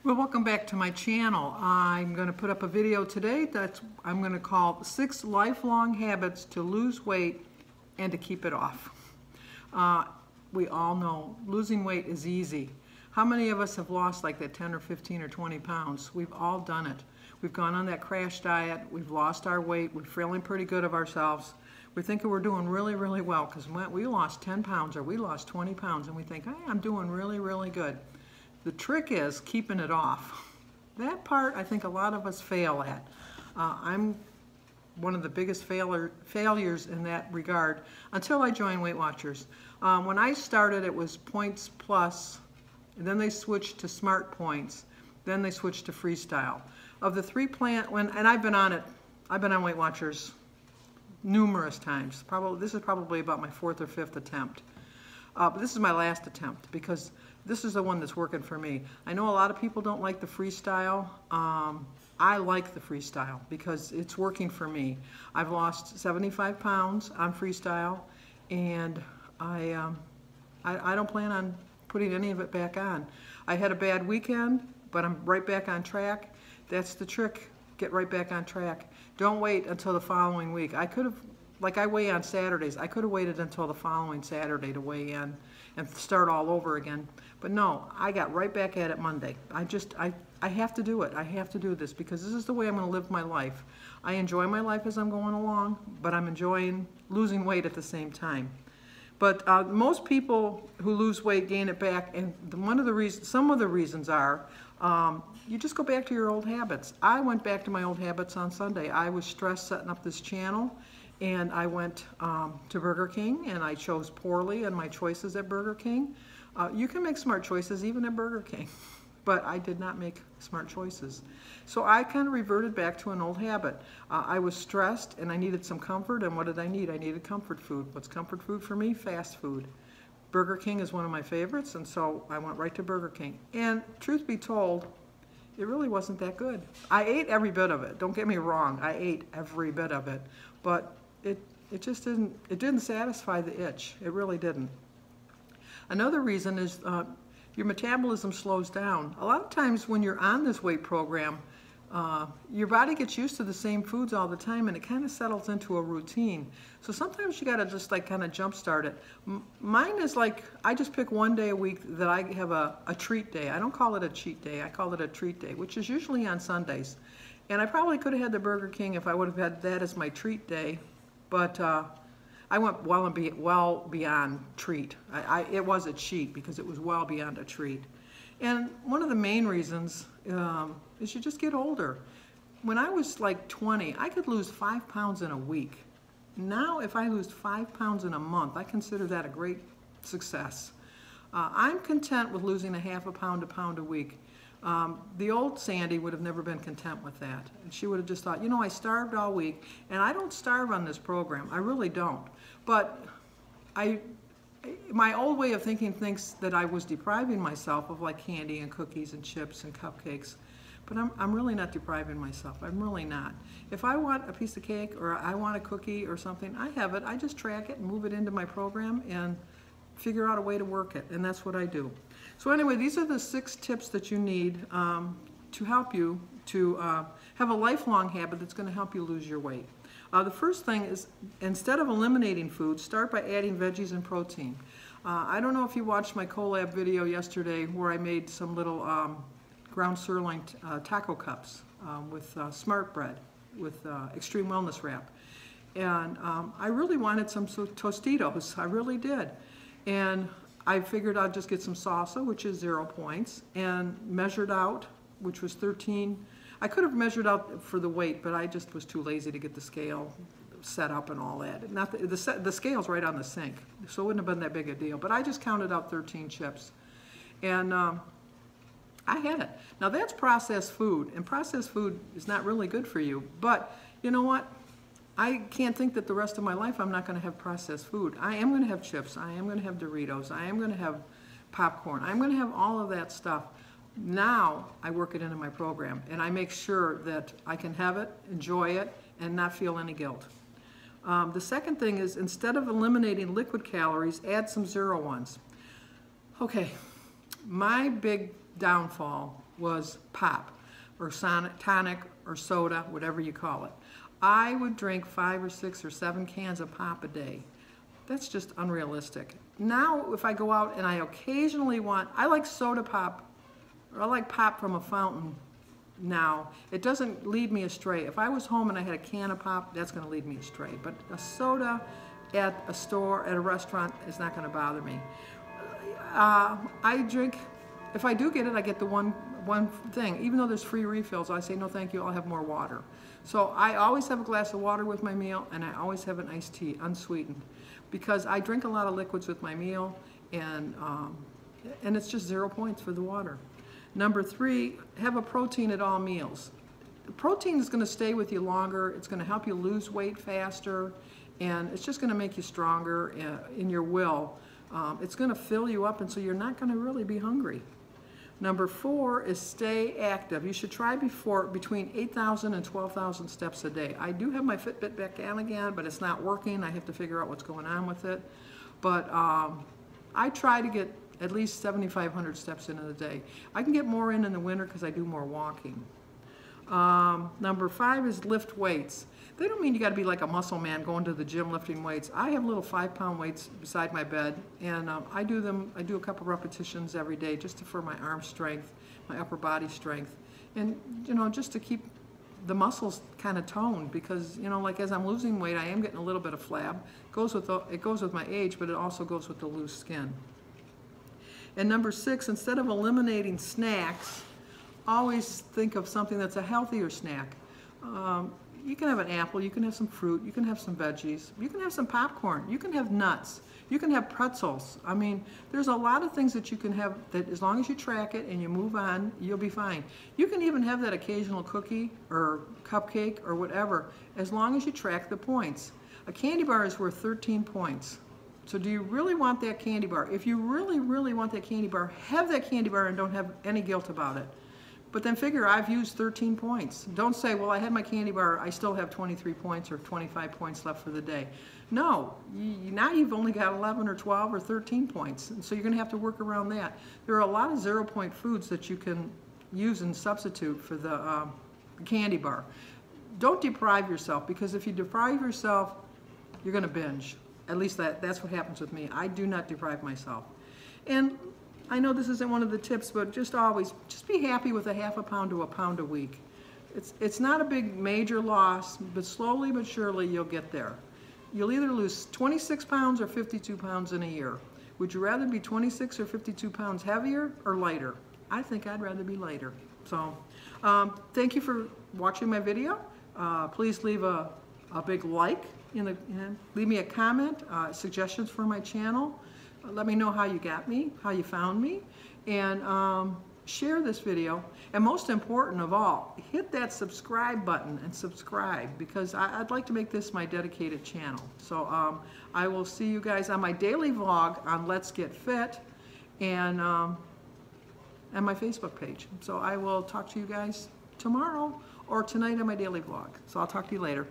Well, welcome back to my channel. I'm going to put up a video today that I'm going to call 6 lifelong habits to lose weight and to keep it off. We all know losing weight is easy. How many of us have lost like that 10 or 15 or 20 pounds? We've all done it. We've gone on that crash diet. We've lost our weight. We're feeling pretty good of ourselves. We're thinking we're doing really, really well because we lost 10 pounds or we lost 20 pounds and we think, hey, I'm doing really, really good. The trick is keeping it off. That part I think a lot of us fail at. I'm one of the biggest failures in that regard until I joined Weight Watchers. When I started, it was Points Plus, and then they switched to Smart Points, then they switched to Freestyle. Of the 3 and I've been on Weight Watchers numerous times. This is probably about my 4th or 5th attempt. But this is my last attempt because this is the one that's working for me. I know a lot of people don't like the Freestyle. I like the Freestyle because it's working for me. I've lost 75 pounds on Freestyle, and I don't plan on putting any of it back on. I had a bad weekend, but I'm right back on track. That's the trick. Get right back on track. Don't wait until the following week. I could have, like I weigh on Saturdays, I could have waited until the following Saturday to weigh in and start all over again. But no, I got right back at it Monday. I have to do it. I have to do this because this is the way I'm going to live my life. I enjoy my life as I'm going along, but I'm enjoying losing weight at the same time. But most people who lose weight gain it back, and some of the reasons are you just go back to your old habits. I went back to my old habits on Sunday. I was stressed setting up this channel, and I went to Burger King, and I chose poorly in my choices at Burger King. You can make smart choices even at Burger King, but I did not make smart choices. So I kind of reverted back to an old habit. I was stressed and I needed some comfort, and what did I need? I needed comfort food. What's comfort food for me? Fast food. Burger King is one of my favorites, and so I went right to Burger King. And truth be told, it really wasn't that good. I ate every bit of it. Don't get me wrong. I ate every bit of it, but it just didn't satisfy the itch. It really didn't. Another reason is your metabolism slows down. A lot of times when you're on this weight program, your body gets used to the same foods all the time, and it kind of settles into a routine. So sometimes you got to just like kind of jumpstart it. Mine is like I just pick one day a week that I have a treat day. I don't call it a cheat day. I call it a treat day, which is usually on Sundays. And I probably could have had the Burger King if I would have had that as my treat day, but I went well beyond treat. It was a cheat because it was well beyond a treat. And one of the main reasons is you just get older. When I was like 20, I could lose 5 pounds in a week. Now, if I lose 5 pounds in a month, I consider that a great success. I'm content with losing a half a pound to pound a week. The old Sandy would have never been content with that. And she would have just thought, you know, I starved all week, and I don't starve on this program. I really don't. But my old way of thinking thinks that I was depriving myself of like candy and cookies and chips and cupcakes. But I'm really not depriving myself. I'm really not. If I want a piece of cake or I want a cookie or something, I have it. I just track it and move it into my program and figure out a way to work it, and that's what I do. So anyway, these are the 6 tips that you need to help you to have a lifelong habit that's going to help you lose your weight. The first thing is, instead of eliminating food, start by adding veggies and protein. I don't know if you watched my collab video yesterday where I made some little ground sirloin taco cups with smart bread with extreme wellness wrap. And I really wanted some Tostitos. I really did. And I figured I'd just get some salsa, which is 0 points, and measured out, which was 13. I could have measured out for the weight, but I just was too lazy to get the scale set up and all that. Not the scale's right on the sink, so it wouldn't have been that big a deal. But I just counted out 13 chips, and I had it. Now that's processed food, and processed food is not really good for you. But you know what? I can't think that the rest of my life I'm not going to have processed food. I am going to have chips. I am going to have Doritos. I am going to have popcorn. I'm going to have all of that stuff. Now I work it into my program, and I make sure that I can have it, enjoy it, and not feel any guilt. The second thing is, instead of eliminating liquid calories, add some 0 ones. Okay, My big downfall was pop or tonic or soda, whatever you call it. I would drink 5 or 6 or 7 cans of pop a day. That's just unrealistic. Now, if I go out and I occasionally I like soda pop, or I like pop from a fountain now. It doesn't lead me astray. If I was home and I had a can of pop, that's going to lead me astray. But a soda at a store, at a restaurant, is not going to bother me. I drink, if I do get it, I get the one thing. Even though there's free refills, I say, no thank you, I'll have more water. So I always have a glass of water with my meal, and I always have an iced tea, unsweetened, because I drink a lot of liquids with my meal, and it's just 0 points for the water. Number 3, have a protein at all meals. Protein is going to stay with you longer, it's going to help you lose weight faster, and it's just going to make you stronger in your will. It's going to fill you up, and so you're not going to really be hungry. Number 4 is stay active. You should try between 8,000 and 12,000 steps a day. I do have my Fitbit back on again, but it's not working. I have to figure out what's going on with it. But I try to get at least 7,500 steps in a day. I can get more in the winter because I do more walking. Number 5 is lift weights. They don't mean you got to be like a muscle man going to the gym lifting weights. I have little 5-pound weights beside my bed, and I do a couple repetitions every day just for my arm strength, my upper body strength, and just to keep the muscles kind of toned, because like as I'm losing weight, I am getting a little bit of flab. It goes with my age, but it also goes with the loose skin. And number 6, instead of eliminating snacks, always think of something that's a healthier snack. You can have an apple, you can have some fruit, you can have some veggies, you can have some popcorn, you can have nuts, you can have pretzels. I mean, there's a lot of things that you can have that as long as you track it and you move on, you'll be fine. You can even have that occasional cookie or cupcake or whatever, as long as you track the points. A candy bar is worth 13 points. So do you really want that candy bar? If you really, really want that candy bar, have that candy bar and don't have any guilt about it. But then figure, I've used 13 points. Don't say, well, I had my candy bar, I still have 23 points or 25 points left for the day. No, now you've only got 11 or 12 or 13 points, and so you're going to have to work around that. There are a lot of 0-point foods that you can use and substitute for the candy bar. Don't deprive yourself, because if you deprive yourself, you're going to binge. At least that's what happens with me. I do not deprive myself. And I know this isn't one of the tips, but just be happy with a ½ pound to a pound a week. It's not a big major loss, but slowly but surely you'll get there. You'll either lose 26 pounds or 52 pounds in a year. Would you rather be 26 or 52 pounds heavier or lighter? I think I'd rather be lighter. So thank you for watching my video. Please leave a big like, leave me a comment, suggestions for my channel. Let me know how you got me, how you found me, and share this video. And most important of all, hit that subscribe button and subscribe, because I'd like to make this my dedicated channel. So I will see you guys on my daily vlog on Let's Get Fit and my Facebook page. So I will talk to you guys tomorrow or tonight on my daily vlog. So I'll talk to you later.